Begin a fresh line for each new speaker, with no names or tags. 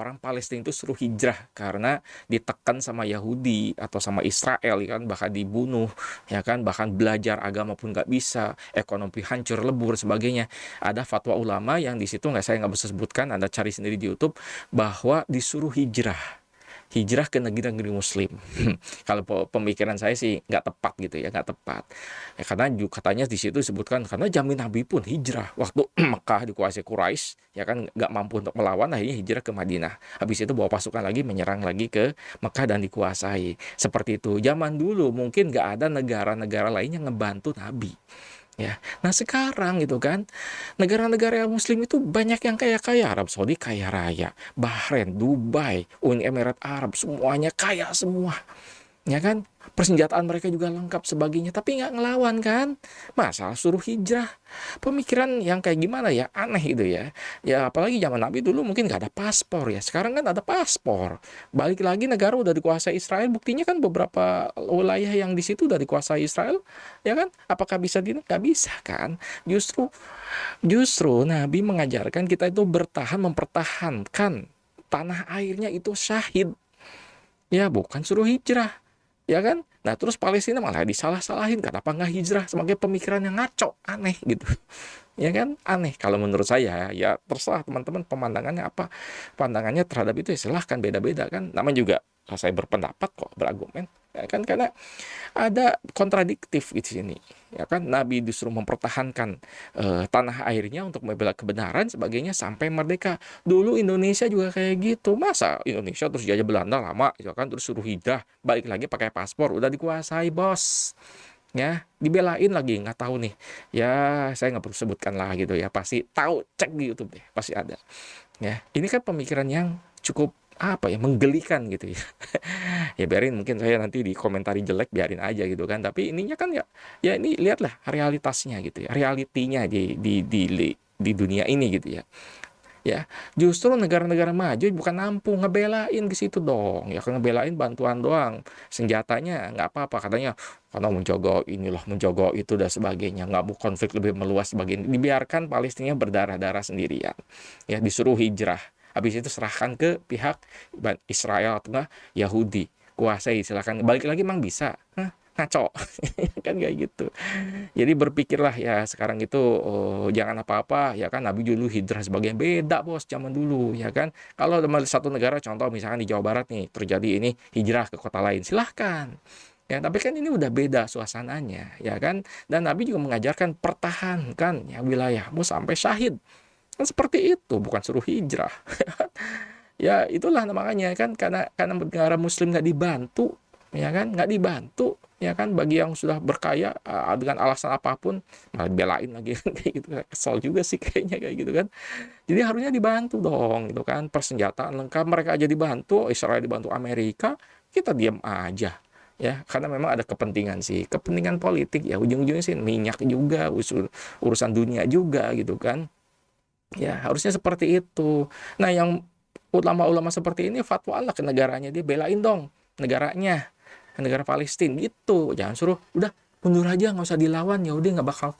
orang Palestina itu suruh hijrah karena ditekan sama Yahudi atau sama Israel, ya kan, bahkan dibunuh, ya kan, bahkan belajar agama pun nggak bisa, ekonomi hancur lebur sebagainya. Ada fatwa ulama yang di situ saya nggak bisa sebutkan, Anda cari sendiri di YouTube, bahwa disuruh hijrah ke negeri-negeri Muslim. Kalau pemikiran saya sih nggak tepat gitu ya, nggak tepat. Ya, karena juga katanya di situ disebutkan karena jamin Nabi pun hijrah waktu Mekah dikuasai Quraisy, ya kan, nggak mampu untuk melawan, akhirnya hijrah ke Madinah. Habis itu bawa pasukan lagi menyerang lagi ke Mekah dan dikuasai. Seperti itu. Zaman dulu mungkin nggak ada negara-negara lain yang ngebantu Nabi. Ya, nah sekarang gitu kan, negara-negara Muslim itu banyak yang kaya-kaya. Arab Saudi kaya raya, Bahrain, Dubai, Uni Emirat Arab, semuanya kaya semua, ya kan, persenjataan mereka juga lengkap sebagainya, tapi nggak ngelawan kan, masalah suruh hijrah. Pemikiran yang kayak gimana ya, aneh itu ya. Ya apalagi zaman Nabi dulu mungkin nggak ada paspor, ya sekarang kan ada paspor. Balik lagi negara udah dikuasai Israel, buktinya kan beberapa wilayah yang di situ udah dikuasai Israel, ya kan, apakah bisa nggak bisa kan. Justru Nabi mengajarkan kita itu bertahan, mempertahankan tanah airnya itu syahid, ya bukan suruh hijrah, ya kan. Nah terus Palestina malah disalah-salahin kenapa nggak hijrah, sebagai pemikiran yang ngaco, aneh gitu. Ya kan, aneh kalau menurut saya. Ya terserah teman-teman pemandangannya apa, pandangannya terhadap itu, ya silahkan, beda-beda kan, namanya juga saya berpendapat kok, berargumen, ya kan, karena ada kontradiktif di sini, ya kan. Nabi disuruh mempertahankan tanah airnya untuk membela kebenaran sebagainya sampai merdeka. Dulu Indonesia juga kayak gitu, masa Indonesia terus jajah Belanda lama, ya kan, terus suruh hijrah, balik lagi pakai paspor, udah dikuasai bos, ya dibelain lagi, nggak tahu nih, ya saya nggak perlu sebutkan lah gitu ya, pasti tahu, cek di YouTube deh, pasti ada. Ya ini kan pemikiran yang cukup apa ya, menggelikan gitu ya. Ya biarin, mungkin saya nanti di komentari jelek, biarin aja gitu kan, tapi ininya kan ya, ya ini lihatlah realitasnya gitu ya, realitinya di dunia ini gitu ya. Ya justru negara-negara maju bukan nampung, ngebelain ke situ dong, ya kan, ngebelain bantuan doang, senjatanya nggak apa-apa katanya, karena menjaga inilah, menjaga itu dan sebagainya, nggak mau konflik lebih meluas sebagainya, dibiarkan Palestina berdarah-darah sendirian, ya disuruh hijrah, habis itu serahkan ke pihak Israel atau enggak Yahudi, kuasai, silakan balik lagi, emang bisa? Hah? Ngaco. Kan kayak gitu. Jadi berpikirlah ya sekarang itu, jangan apa-apa, ya kan, Nabi dulu hijrah sebagian, beda bos zaman dulu, ya kan. Kalau satu negara, contoh misalkan di Jawa Barat nih terjadi ini hijrah ke kota lain, silahkan, ya, tapi kan ini udah beda suasananya, ya kan. Dan Nabi juga mengajarkan pertahankan ya wilayahmu sampai syahid, kan seperti itu, bukan suruh hijrah. Ya itulah makanya kan, karena negara Muslim nggak dibantu, ya kan, nggak dibantu, ya kan, bagi yang sudah berkaya, dengan alasan apapun malah belain lagi. Kayak gitu, kesel juga sih kayaknya kayak gitu kan. Jadi harusnya dibantu dong gitu kan, persenjataan lengkap, mereka aja dibantu, Israel dibantu Amerika, kita diam aja, ya karena memang ada kepentingan sih, kepentingan politik, ya ujung-ujungnya sih minyak juga, urusan dunia juga gitu kan. Ya harusnya seperti itu. Nah yang ulama-ulama seperti ini fatwa Allah ke negaranya, dia belain dong negaranya, negara Palestina gitu, jangan suruh udah mundur aja, nggak usah dilawan, ya udah nggak bakal